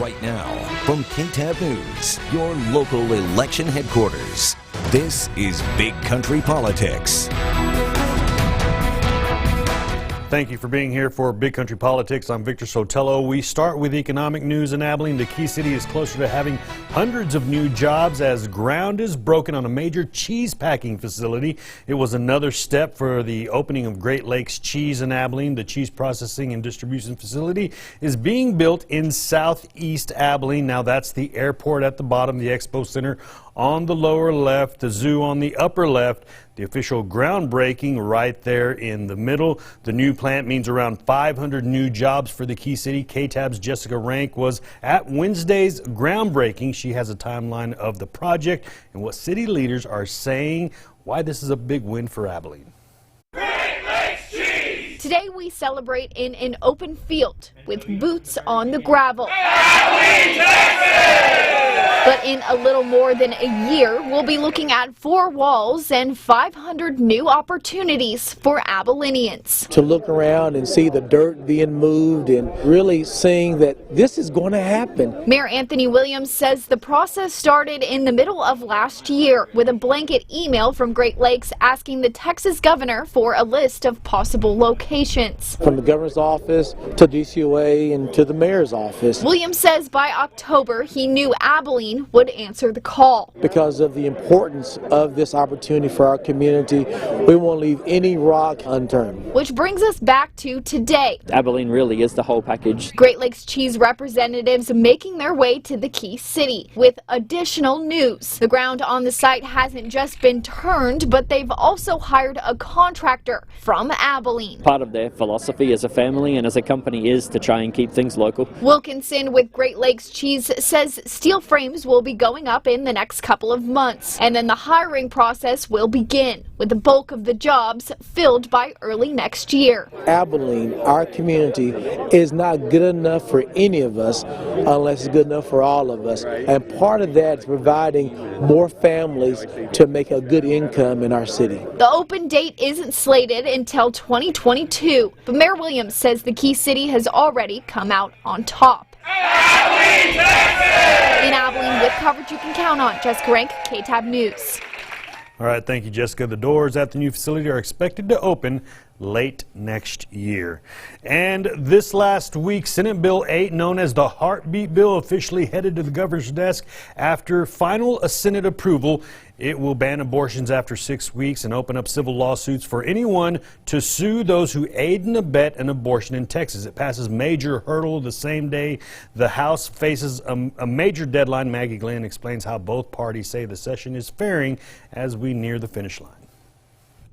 right now from KTAB News, your local election headquarters. This is Big Country Politics. Thank you for being here for Big Country Politics. I'm Victor Sotelo. We start with economic news in Abilene. The Key City is closer to having hundreds of new jobs as ground is broken on a major cheese packing facility. It was another step for the opening of Great Lakes Cheese in Abilene. The cheese processing and distribution facility is being built in southeast Abilene. Now that's the airport at the bottom, the expo center on the lower left, the zoo on the upper left, the official groundbreaking right there in the middle. The new plant means around 500 new jobs for the Key City. KTAB's Jessica Rank was at Wednesday's groundbreaking. She has a timeline of the project and what city leaders are saying, why this is a big win for Abilene. Great Lakes Cheese! Today we celebrate in an open field with boots on the gravel. Abilene, Texas! But in a little more than a year, we'll be looking at 4 walls and 500 new opportunities for Abilenians. To look around and see the dirt being moved and really seeing that this is going to happen. Mayor Anthony Williams says the process started in the middle of last year with a blanket email from Great Lakes asking the Texas governor for a list of possible locations. From the governor's office to DCOA and to the mayor's office. Williams says by October he knew Abilene would answer the call. Because of the importance of this opportunity for our community, we won't leave any rock unturned. Which brings us back to today. Abilene really is the whole package. Great Lakes Cheese representatives making their way to the Key City with additional news. The ground on the site hasn't just been turned, but they've also hired a contractor from Abilene. Part of their philosophy as a family and as a company is to try and keep things local. Wilkinson with Great Lakes Cheese says steel frames will be going up in the next couple of months, and then the hiring process will begin, with the bulk of the jobs filled by early next year. Abilene, our community, is not good enough for any of us unless it's good enough for all of us. And part of that is providing more families to make a good income in our city. The open date isn't slated until 2022, but Mayor Williams says the Key City has already come out on top. Abilene, Texas! In Abilene, with coverage you can count on, Jessica Rank, KTAB News. All right, thank you, Jessica. The doors at the new facility are expected to open late next year. And this last week, Senate Bill 8, known as the Heartbeat Bill, officially headed to the governor's desk after final Senate approval. It will ban abortions after 6 weeks and open up civil lawsuits for anyone to sue those who aid and abet an abortion in Texas. It passes major hurdle the same day the House faces a major deadline. Maggie Glenn explains how both parties say the session is faring as we near the finish line.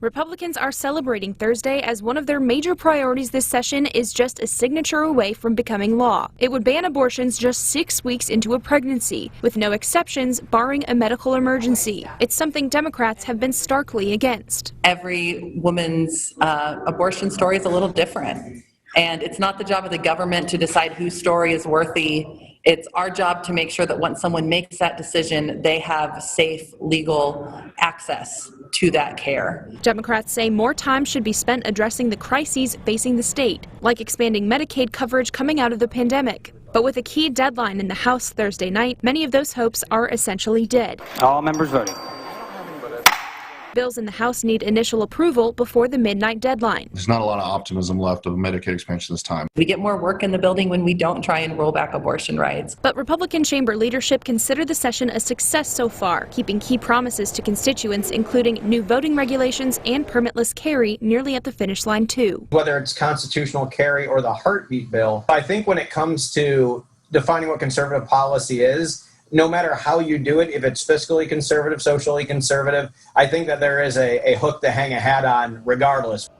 Republicans are celebrating Thursday as one of their major priorities this session is just a signature away from becoming law. It would ban abortions just 6 weeks into a pregnancy, with no exceptions barring a medical emergency. It's something Democrats have been starkly against. Every woman's abortion story is a little different, and it's not the job of the government to decide whose story is worthy. It's our job to make sure that once someone makes that decision, they have safe, legal access to that care. Democrats say more time should be spent addressing the crises facing the state, like expanding Medicaid coverage coming out of the pandemic. But with a key deadline in the House Thursday night, many of those hopes are essentially dead. All members voting. Bills in the House need initial approval before the midnight deadline. There's not a lot of optimism left of Medicaid expansion this time. We get more work in the building when we don't try and roll back abortion rights. But Republican chamber leadership consider the session a success so far, keeping key promises to constituents, including new voting regulations and permitless carry, nearly at the finish line too. Whether it's constitutional carry or the heartbeat bill, I think when it comes to defining what conservative policy is, no matter how you do it, if it's fiscally conservative, socially conservative, I think that there is a hook to hang a hat on regardless.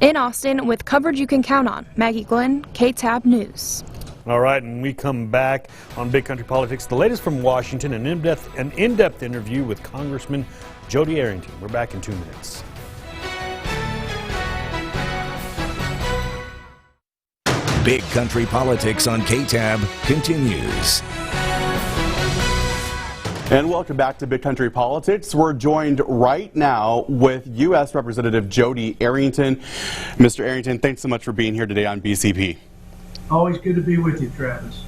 In Austin, with coverage you can count on, Maggie Glenn, KTAB News. All right, and we come back on Big Country Politics. The latest from Washington, an in-depth interview with Congressman Jodey Arrington. We're back in 2 minutes. Big Country Politics on KTAB continues. And welcome back to Big Country Politics. We're joined right now with U.S. Representative Jodey Arrington. Mr. Arrington, thanks so much for being here today on BCP. Always good to be with you, Travis.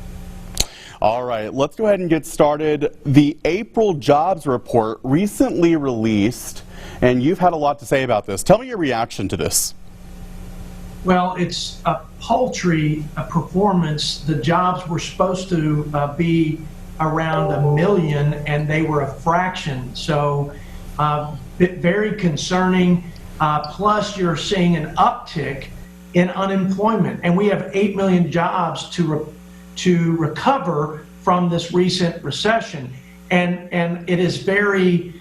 All right, let's go ahead and get started. The April jobs report recently released, and you've had a lot to say about this. Tell me your reaction to this. Well, it's a paltry performance. The jobs were supposed to be around 1 million, and they were a fraction. So very concerning. Plus, you're seeing an uptick in unemployment, and we have 8 million jobs to recover from this recent recession. And it is very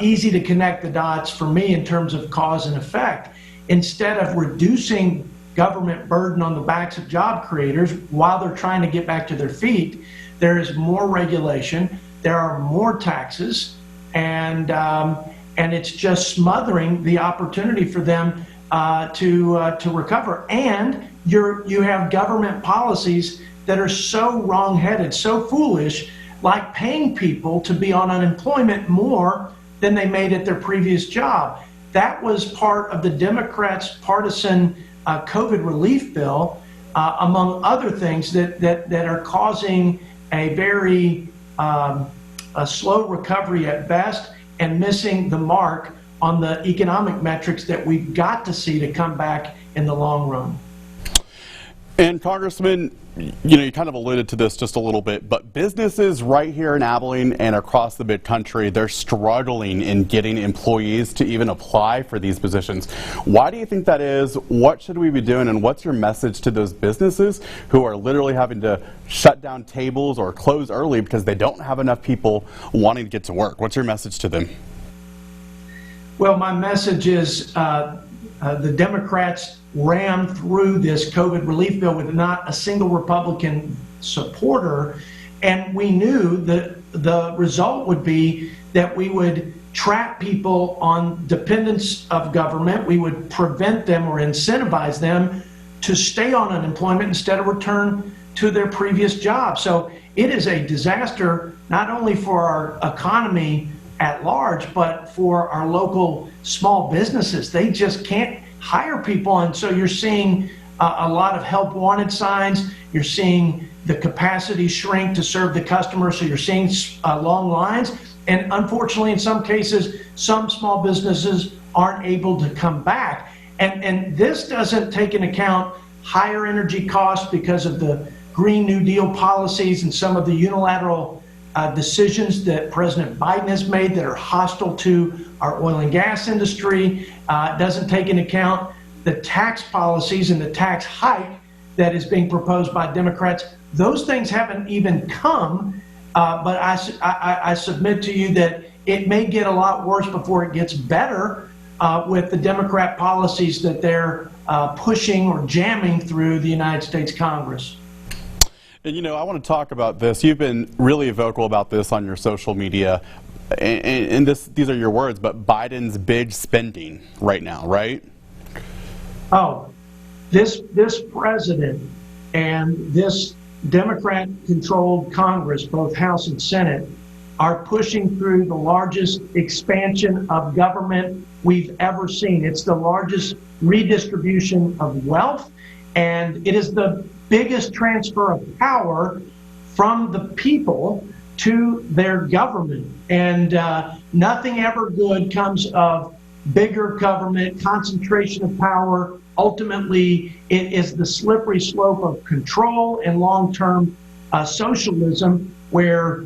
easy to connect the dots for me in terms of cause and effect. Instead of reducing government burden on the backs of job creators while they're trying to get back to their feet, there is more regulation, there are more taxes, and it's just smothering the opportunity for them to recover. And you have government policies that are so wrong-headed, so foolish, like paying people to be on unemployment more than they made at their previous job. That was part of the Democrats' partisan COVID relief bill, among other things that are causing a very a slow recovery at best and missing the mark on the economic metrics that we've got to see to come back in the long run. And Congressman, you kind of alluded to this just a little bit, but businesses right here in Abilene and across the big country, they're struggling in getting employees to even apply for these positions. Why do you think that is? What should we be doing? And what's your message to those businesses who are literally having to shut down tables or close early because they don't have enough people wanting to get to work? What's your message to them? Well, my message is the Democrats rammed through this COVID relief bill with not a single Republican supporter, and we knew that the result would be that we would trap people on dependence of government. We would prevent them or incentivize them to stay on unemployment instead of return to their previous job. So it is a disaster, not only for our economy at large, but for our local small businesses. They just can't hire people, and so you're seeing a lot of help wanted signs. You're seeing the capacity shrink to serve the customer, so you're seeing long lines, and unfortunately in some cases some small businesses aren't able to come back, and this doesn't take into account higher energy costs because of the Green New Deal policies and some of the unilateral decisions that President Biden has made that are hostile to our oil and gas industry. Doesn't take into account the tax policies and the tax hike that is being proposed by Democrats. Those things haven't even come, but I submit to you that it may get a lot worse before it gets better with the Democrat policies that they're pushing or jamming through the United States Congress. And I want to talk about this. You've been really vocal about this on your social media, and these are your words, but Biden's big spending right now, right? Oh, this president and this Democrat-controlled Congress, both House and Senate, are pushing through the largest expansion of government we've ever seen. It's the largest redistribution of wealth, and it is the biggest transfer of power from the people to their government. And nothing ever good comes of bigger government, concentration of power. Ultimately, it is the slippery slope of control and long-term socialism where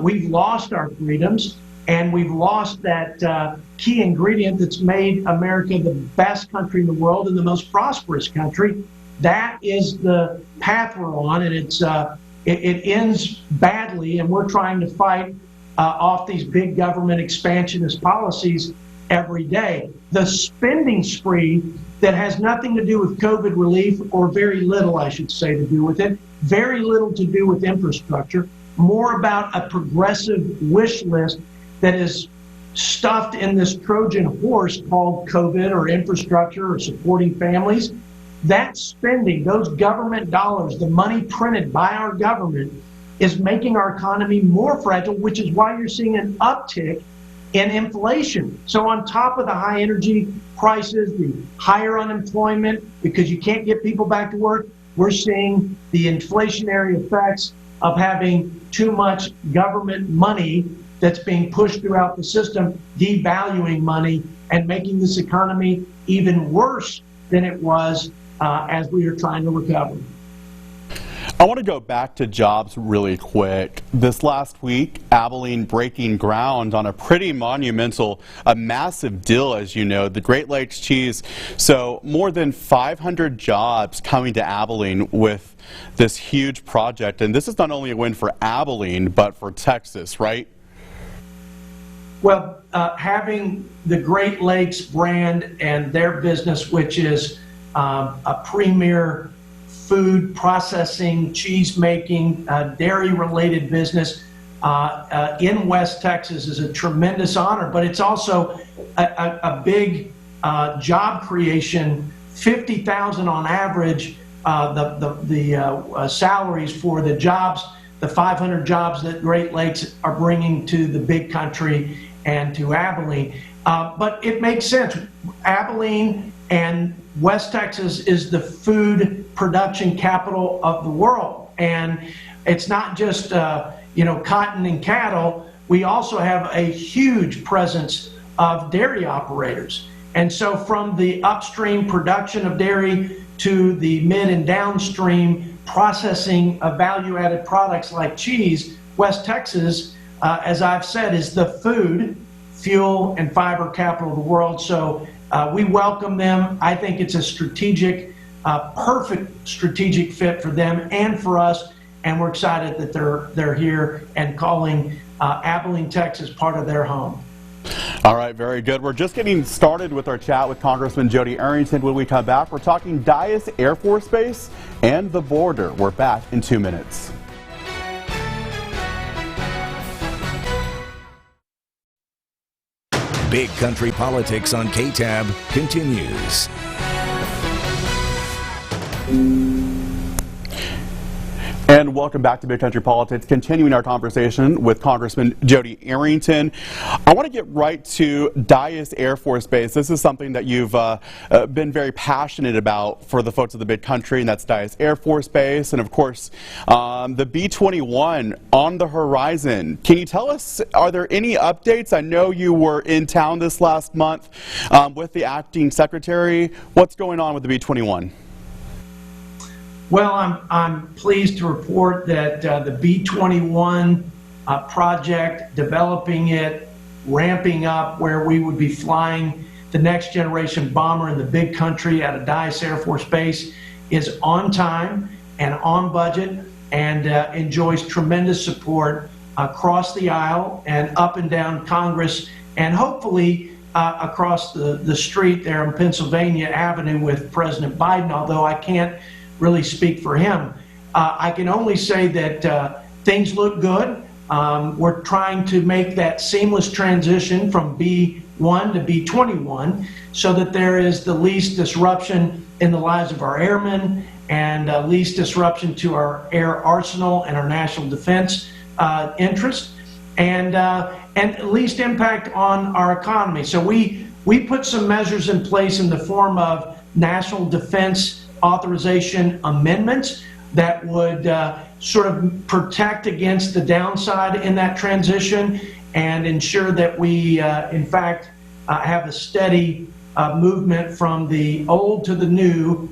we've lost our freedoms and we've lost that key ingredient that's made America the best country in the world and the most prosperous country. That is the path we're on, and it ends badly, and we're trying to fight off these big government expansionist policies every day. The spending spree that has nothing to do with COVID relief, or very little, I should say, to do with it, very little to do with infrastructure, more about a progressive wish list that is stuffed in this Trojan horse called COVID or infrastructure or supporting families. That spending, those government dollars, the money printed by our government, is making our economy more fragile, which is why you're seeing an uptick in inflation. So on top of the high energy prices, the higher unemployment, because you can't get people back to work, we're seeing the inflationary effects of having too much government money that's being pushed throughout the system, devaluing money and making this economy even worse than it was as we are trying to recover. I want to go back to jobs really quick. This last week, Abilene breaking ground on a pretty monumental, a massive deal, as you know, the Great Lakes cheese. So more than 500 jobs coming to Abilene with this huge project. And this is not only a win for Abilene, but for Texas, right? Well, having the Great Lakes brand and their business, which is a premier food processing, cheese making, dairy-related business in West Texas is a tremendous honor, but it's also a big job creation. 50,000 on average, the salaries for the jobs, the 500 jobs that Great Lakes are bringing to the big country and to Abilene. But it makes sense. Abilene and West Texas is the food production capital of the world. And it's not just, cotton and cattle. We also have a huge presence of dairy operators. And so from the upstream production of dairy to the mid and downstream processing of value-added products like cheese, West Texas, as I've said, is the food, fuel, and fiber capital of the world. So we welcome them. I think it's a strategic, perfect strategic fit for them and for us, and we're excited that they're here and calling Abilene, Texas, part of their home. All right, very good. We're just getting started with our chat with Congressman Jodey Arrington. When we come back, we're talking Dyess Air Force Base and the border. We're back in 2 minutes. Big Country Politics on KTAB continues. And welcome back to Big Country Politics, continuing our conversation with Congressman Jodey Arrington. I want to get right to Dyess Air Force Base. This is something that you've been very passionate about for the folks of the Big Country, and that's Dyess Air Force Base. And of course, the B-21 on the horizon. Can you tell us, are there any updates? I know you were in town this last month with the acting secretary. What's going on with the B-21? Well, I'm pleased to report that the B-21 project, developing it, ramping up where we would be flying the next generation bomber in the Big Country out of Dyess Air Force Base, is on time and on budget and enjoys tremendous support across the aisle and up and down Congress, and hopefully across the street there on Pennsylvania Avenue with President Biden, although I can't really speak for him. I can only say that things look good. We're trying to make that seamless transition from B-1 to B-21 so that there is the least disruption in the lives of our airmen and least disruption to our air arsenal and our national defense interests, and least impact on our economy. So we put some measures in place in the form of national defense authorization amendments that would sort of protect against the downside in that transition and ensure that we, in fact, have a steady movement from the old to the new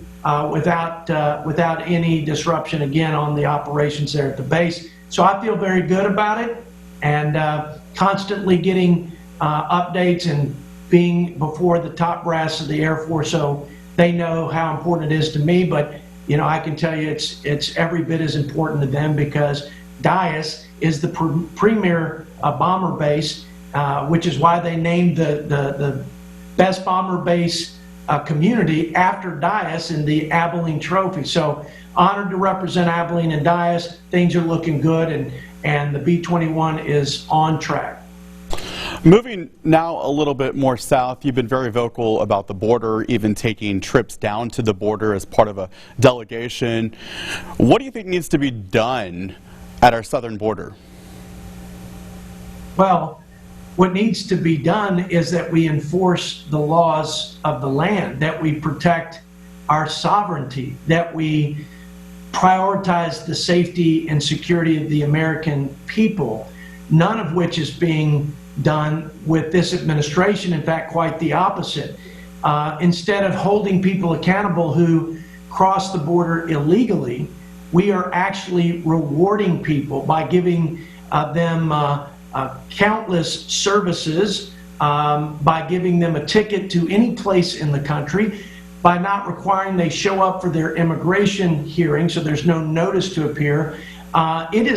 without any disruption, again, on the operations there at the base. So I feel very good about it, and constantly getting updates and being before the top brass of the Air Force, so they know how important it is to me. But I can tell you it's every bit as important to them, because Dyess is the premier bomber base, which is why they named the best bomber base community after Dyess in the Abilene Trophy. So honored to represent Abilene and Dyess. Things are looking good, and the B-21 is on track. Moving now a little bit more south, you've been very vocal about the border, even taking trips down to the border as part of a delegation. What do you think needs to be done at our southern border? Well, what needs to be done is that we enforce the laws of the land, that we protect our sovereignty, that we prioritize the safety and security of the American people, none of which is being done with this administration. In fact, quite the opposite. Instead of holding people accountable who cross the border illegally, we are actually rewarding people by giving them countless services, by giving them a ticket to any place in the country, by not requiring they show up for their immigration hearing, so there's no notice to appear. It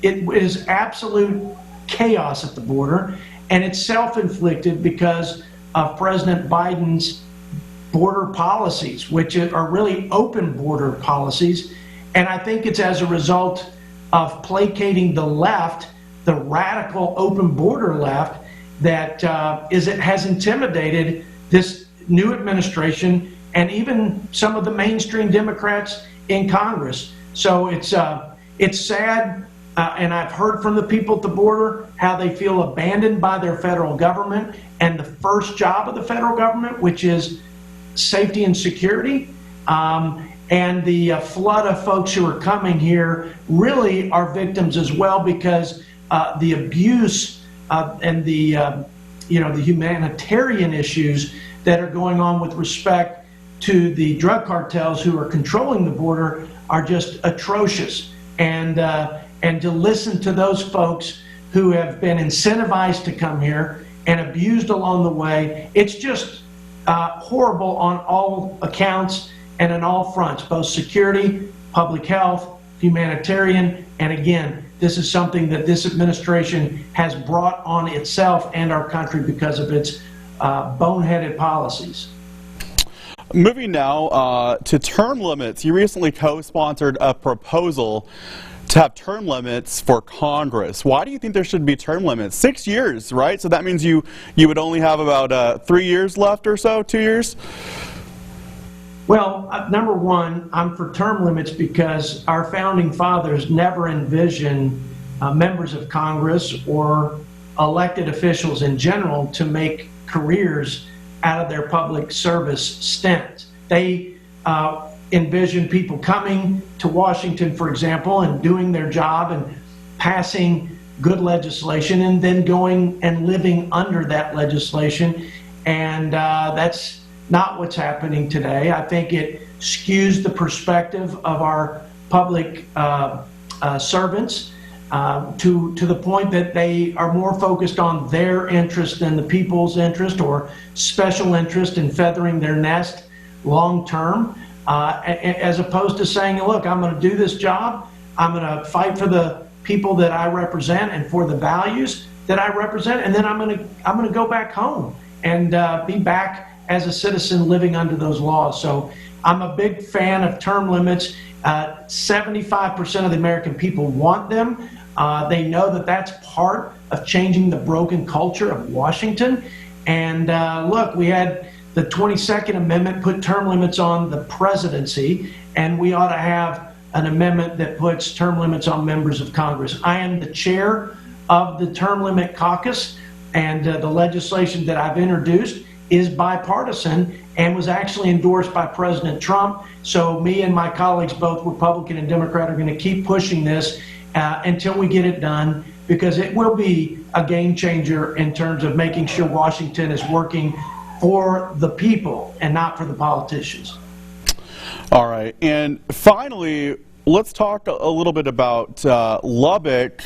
is absolute chaos at the border, and it's self-inflicted because of President Biden's border policies, which are really open border policies. And I think it's as a result of placating the left, the radical open border left, that has intimidated this new administration and even some of the mainstream Democrats in Congress. So it's sad, and I've heard from the people at the border how they feel abandoned by their federal government and the first job of the federal government, which is safety and security. And the flood of folks who are coming here really are victims as well, because the abuse and the the humanitarian issues that are going on with respect to the drug cartels who are controlling the border are just atrocious. And to listen to those folks who have been incentivized to come here and abused along the way, it's just horrible on all accounts and on all fronts, both security, public health, humanitarian, and again, this is something that this administration has brought on itself and our country because of its boneheaded policies. Moving now to term limits. You recently co-sponsored a proposal to have term limits for Congress. Why do you think there should be term limits? 6 years, right? So that means you would only have about 3 years left or so, 2 years? Well, number one, I'm for term limits because our founding fathers never envisioned members of Congress or elected officials in general to make careers out of their public service stint. They envision people coming to Washington, for example, and doing their job and passing good legislation and then going and living under that legislation. And that's not what's happening today. I think it skews the perspective of our public servants to the point that they are more focused on their interest than the people's interest, or special interest in feathering their nest long term, as opposed to saying, look, I'm going to do this job, I'm going to fight for the people that I represent and for the values that I represent, and then I'm going to go back home and be back as a citizen living under those laws. So I'm a big fan of term limits. 75% of the American people want them. They know that that's part of changing the broken culture of Washington. And look, we had the 22nd Amendment put term limits on the presidency, and we ought to have an amendment that puts term limits on members of Congress. I am the chair of the term limit caucus, and the legislation that I've introduced is bipartisan and was actually endorsed by President Trump. So me and my colleagues, both Republican and Democrat, are going to keep pushing this until we get it done, because it will be a game changer in terms of making sure Washington is working for the people and not for the politicians. All right, and finally, let's talk a little bit about Lubbock,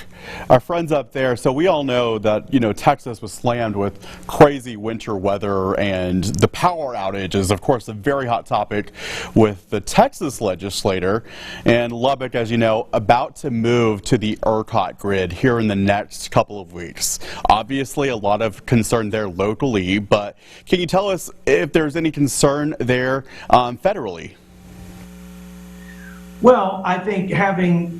our friends up there. So we all know that, Texas was slammed with crazy winter weather, and the power outage is, of course, a very hot topic with the Texas legislator. And Lubbock, as you know, about to move to the ERCOT grid here in the next couple of weeks. Obviously, a lot of concern there locally, but can you tell us if there's any concern there federally? Well, I think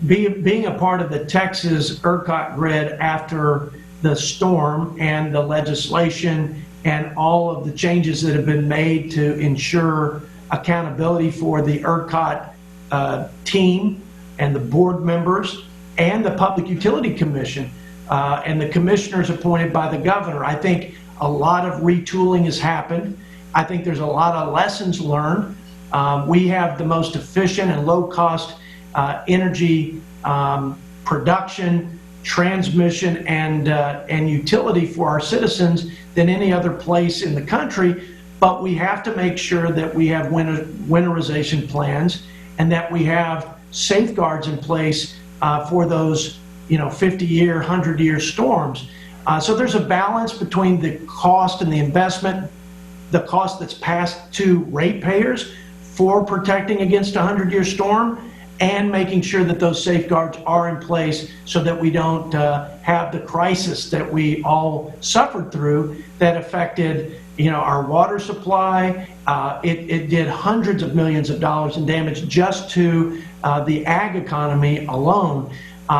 being a part of the Texas ERCOT grid after the storm and the legislation and all of the changes that have been made to ensure accountability for the ERCOT team and the board members and the Public Utility Commission and the commissioners appointed by the governor, I think a lot of retooling has happened. I think there's a lot of lessons learned. We have the most efficient and low-cost energy production, transmission, and utility for our citizens than any other place in the country. But we have to make sure that we have winterization plans and that we have safeguards in place for those 50-year, 100-year storms. So there's a balance between the cost and the investment, the cost that's passed to ratepayers for protecting against a 100-year storm, and making sure that those safeguards are in place so that we don't have the crisis that we all suffered through that affected our water supply. It did hundreds of millions of dollars in damage just to the ag economy alone.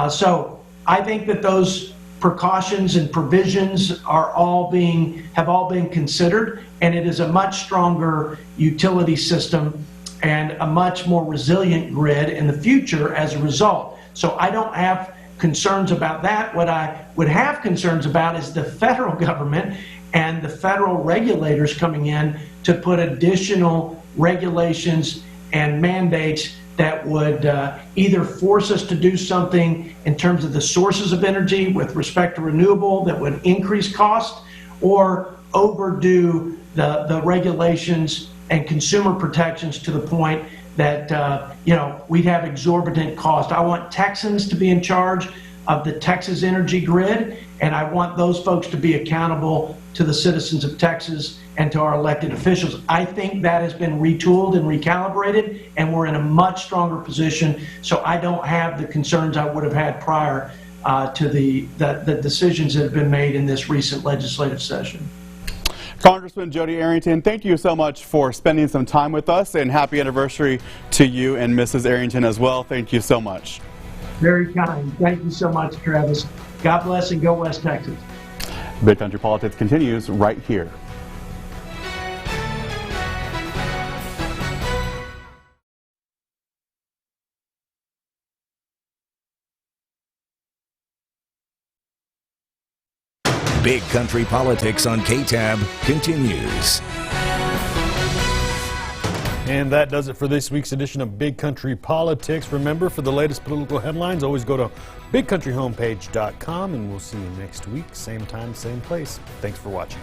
So I think that those precautions and provisions have all been considered, and it is a much stronger utility system and a much more resilient grid in the future as a result. So I don't have concerns about that. What I would have concerns about is the federal government and the federal regulators coming in to put additional regulations and mandates that would either force us to do something in terms of the sources of energy with respect to renewable that would increase cost, or overdo the regulations and consumer protections to the point that we'd have exorbitant cost. I want Texans to be in charge of the Texas energy grid, and I want those folks to be accountable to the citizens of Texas and to our elected officials. I think that has been retooled and recalibrated, and we're in a much stronger position. So I don't have the concerns I would have had prior to the decisions that have been made in this recent legislative session. Congressman Jodey Arrington, thank you so much for spending some time with us, and happy anniversary to you and Mrs. Arrington as well. Thank you so much. Very kind. Thank you so much, Travis. God bless and go West Texas. Big Country Politics continues right here. Big Country Politics on KTAB continues. And that does it for this week's edition of Big Country Politics. Remember, for the latest political headlines, always go to bigcountryhomepage.com, and we'll see you next week, same time, same place. Thanks for watching.